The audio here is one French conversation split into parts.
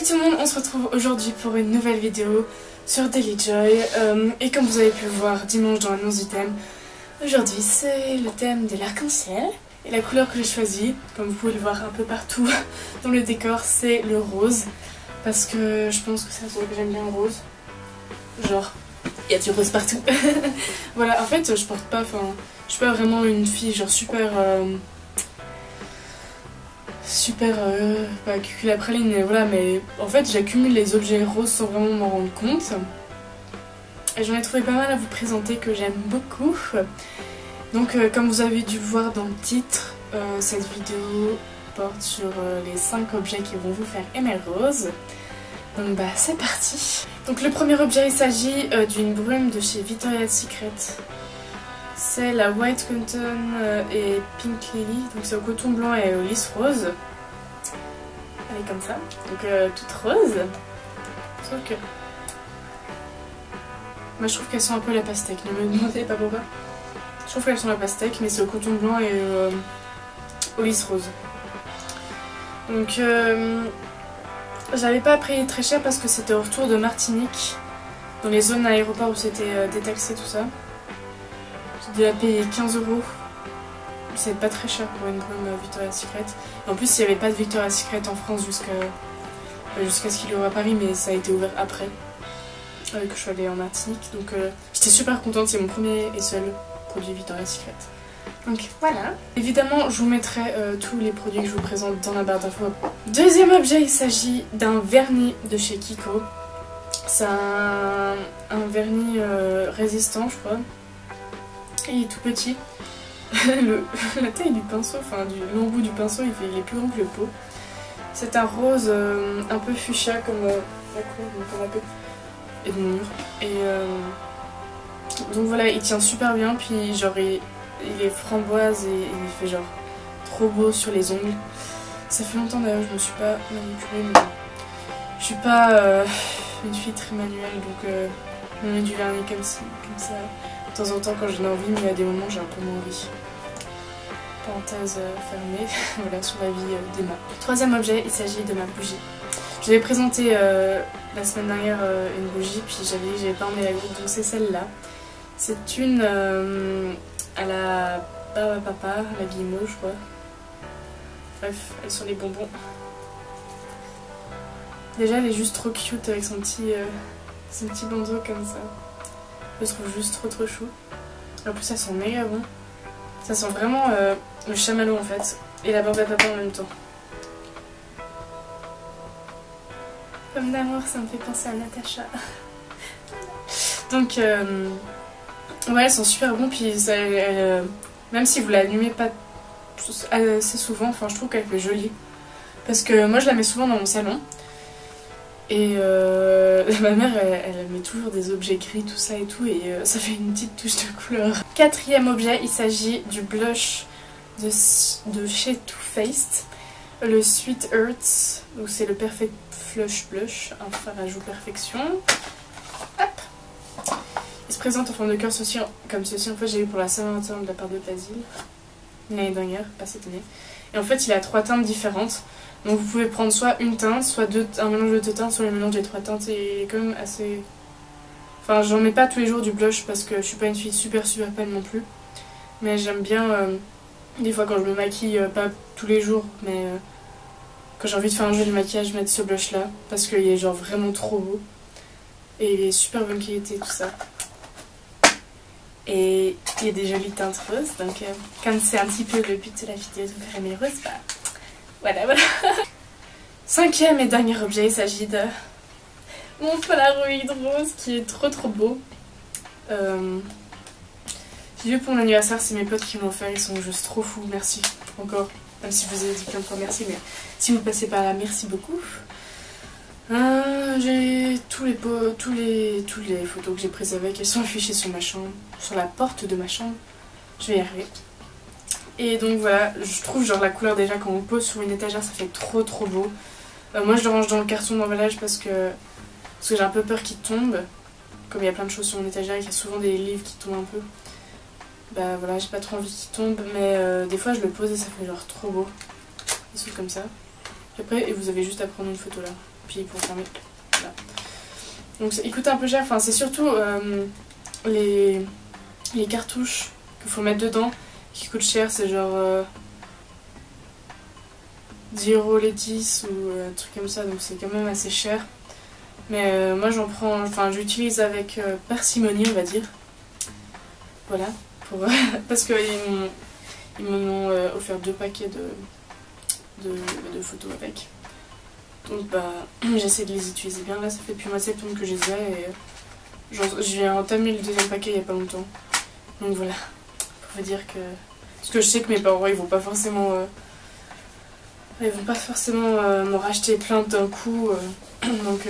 Salut tout le monde, on se retrouve aujourd'hui pour une nouvelle vidéo sur Daily Joy. Et comme vous avez pu le voir dimanche dans l'annonce du thème, aujourd'hui c'est le thème de l'arc-en-ciel. Et la couleur que j'ai choisie, comme vous pouvez le voir un peu partout dans le décor, c'est le rose. Parce que je pense que ça se voit que j'aime bien le rose. Genre, il y a du rose partout. Voilà, en fait je porte pas, je suis pas vraiment une fille genre super cuculapraline, mais voilà, mais en fait j'accumule les objets roses sans vraiment m'en rendre compte. Et j'en ai trouvé pas mal à vous présenter que j'aime beaucoup. Donc comme vous avez dû le voir dans le titre, cette vidéo porte sur les 5 objets qui vont vous faire aimer le rose. Donc bah c'est parti. Donc le premier objet, il s'agit d'une brume de chez Victoria's Secret. C'est la White Cotton et Pink Lily, donc c'est au coton blanc et au lisse rose. Elle est comme ça, donc toute rose. Sauf que moi je trouve qu'elles sont un peu la pastèque, ne me demandez pas pourquoi. Je trouve qu'elles sont la pastèque, mais c'est au coton blanc et au lisse rose. Donc j'avais pas payé très cher parce que c'était au retour de Martinique, dans les zones aéroports où c'était détaxé tout ça. J'ai dû la payer 15 €. C'est pas très cher pour une brume Victoria's Secret. En plus, il n'y avait pas de Victoria's Secret en France jusqu'à ce qu'il y ouvre à Paris, mais ça a été ouvert après que je suis allée en Martinique. Donc j'étais super contente, c'est mon premier et seul produit Victoria's Secret. Donc voilà. Évidemment, je vous mettrai tous les produits que je vous présente dans la barre d'infos. Deuxième objet, il s'agit d'un vernis de chez Kiko. C'est un vernis résistant, je crois. Il est tout petit. La taille du pinceau, enfin du long bout du pinceau, il est plus grand que le pot. C'est un rose un peu fuchsia comme la couleur qu'on appelle et de mon mur. Et donc voilà, il tient super bien, puis genre il est framboise et il fait genre trop beau sur les ongles. Ça fait longtemps d'ailleurs, je me suis pas manucurée, mais je suis pas une fille très manuelle, donc je mets du vernis comme ça. De temps en temps quand j'en ai envie, mais à des moments j'ai un peu moins envie. Parenthèse fermée, voilà, sur la vie d'Emma. Troisième objet, il s'agit de ma bougie. Je l'ai présenté la semaine dernière une bougie, puis j'avais pas emmené la goutte, donc c'est celle-là. C'est une à la barbe à papa, à la guillemot, je crois. Bref, elles sont les bonbons. Déjà, elle est juste trop cute avec son petit bandeau comme ça. Je le trouve juste trop chou. En plus, ça sent méga bon. Ça sent vraiment le chamallow en fait. Et la barbe à papa en même temps. Comme d'amour, ça me fait penser à Natacha. Donc, ouais, elles sont super bons. Puis, même si vous l'allumez pas assez souvent, enfin, je trouve qu'elle fait jolie. Parce que moi, je la mets souvent dans mon salon. Et ma mère elle met toujours des objets gris, tout ça et tout, et ça fait une petite touche de couleur. Quatrième objet, il s'agit du blush de chez Too Faced, le Sweet Earth, donc c'est le Perfect Flush Blush, un fard à joues perfection. Hop. Il se présente en forme de cœur comme ceci, en fait j'ai eu pour la Saint-Valentin de la part de Basile, l'année dernière, pas cette année. Et en fait il a 3 teintes différentes. Donc vous pouvez prendre soit une teinte, soit un mélange de 2 teintes, soit le mélange des 3 teintes. Et il est quand même assez... Enfin, j'en mets pas tous les jours du blush parce que je suis pas une fille super pâle non plus. Mais j'aime bien, des fois quand je me maquille, pas tous les jours, mais quand j'ai envie de faire un joli maquillage, mettre ce blush là. Parce qu'il est genre vraiment trop beau. Et il est super bonne qualité, tout ça. Et il y a des jolies teintes roses. Donc comme c'est un petit peu le but de la vidéo de vous faire aimer roses, bah... Voilà. Cinquième et dernier objet, il s'agit de mon Polaroid rose qui est trop beau. J'ai vu pour mon anniversaire, c'est mes potes qui m'ont offert, ils sont juste trop fous, merci encore. Même si je vous ai dit plein de fois merci, mais si vous passez par là, merci beaucoup. J'ai tous les photos que j'ai prises avec, elles sont affichées sur ma chambre, sur la porte de ma chambre. Je vais y arriver. Et donc voilà, je trouve genre la couleur déjà quand on pose sur une étagère, ça fait trop beau. Moi je le range dans le carton d'emballage parce que j'ai un peu peur qu'il tombe. Comme il y a plein de choses sur mon étagère et qu'il y a souvent des livres qui tombent un peu. Bah voilà, j'ai pas trop envie qu'il tombe, mais des fois je le pose et ça fait genre trop beau. Des trucs comme ça. Puis après, et vous avez juste à prendre une photo là. puis pour fermer. Voilà. Donc il coûte un peu cher, enfin c'est surtout les cartouches qu'il faut mettre dedans qui coûtent cher, c'est genre 10€ les 10 ou un truc comme ça, donc c'est quand même assez cher. Mais moi j'en prends, enfin j'utilise avec parcimonie on va dire. Voilà, pour, parce qu'ils m'ont offert 2 paquets de photos avec. Donc bah j'essaie de les utiliser bien. Là ça fait depuis le mois de septembre que je les ai et j'ai entamé le 2e paquet il n'y a pas longtemps. Donc voilà, pour vous dire que... Parce que je sais que mes parents ils vont pas forcément... me racheter plein d'un coup. Donc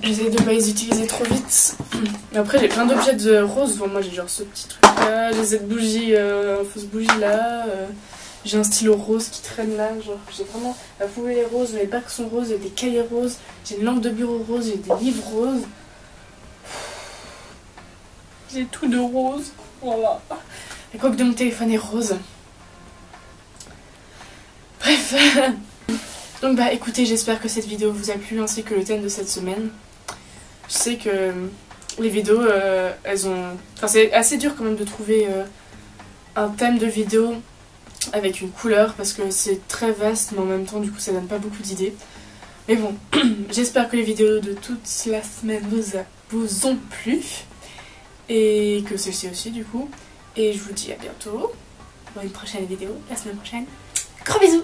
j'essaie de pas les utiliser trop vite. Après j'ai plein d'objets de rose. Bon, moi j'ai genre ce petit truc là, j'ai cette bougie, fausse bougie là. J'ai un stylo rose qui traîne là, genre j'ai vraiment la poubelle est rose, mes bacs sont roses, j'ai des cahiers roses, j'ai une lampe de bureau rose, j'ai des livres roses. J'ai tout de rose, voilà. La coque de mon téléphone est rose. Bref. Donc bah écoutez, j'espère que cette vidéo vous a plu ainsi que le thème de cette semaine. Je sais que les vidéos, elles ont... Enfin c'est assez dur quand même de trouver un thème de vidéo avec une couleur parce que c'est très vaste mais en même temps du coup ça donne pas beaucoup d'idées. Mais bon, j'espère que les vidéos de toute la semaine vous ont plu et que celle-ci aussi du coup. Et je vous dis à bientôt pour une prochaine vidéo la semaine prochaine. Gros bisous.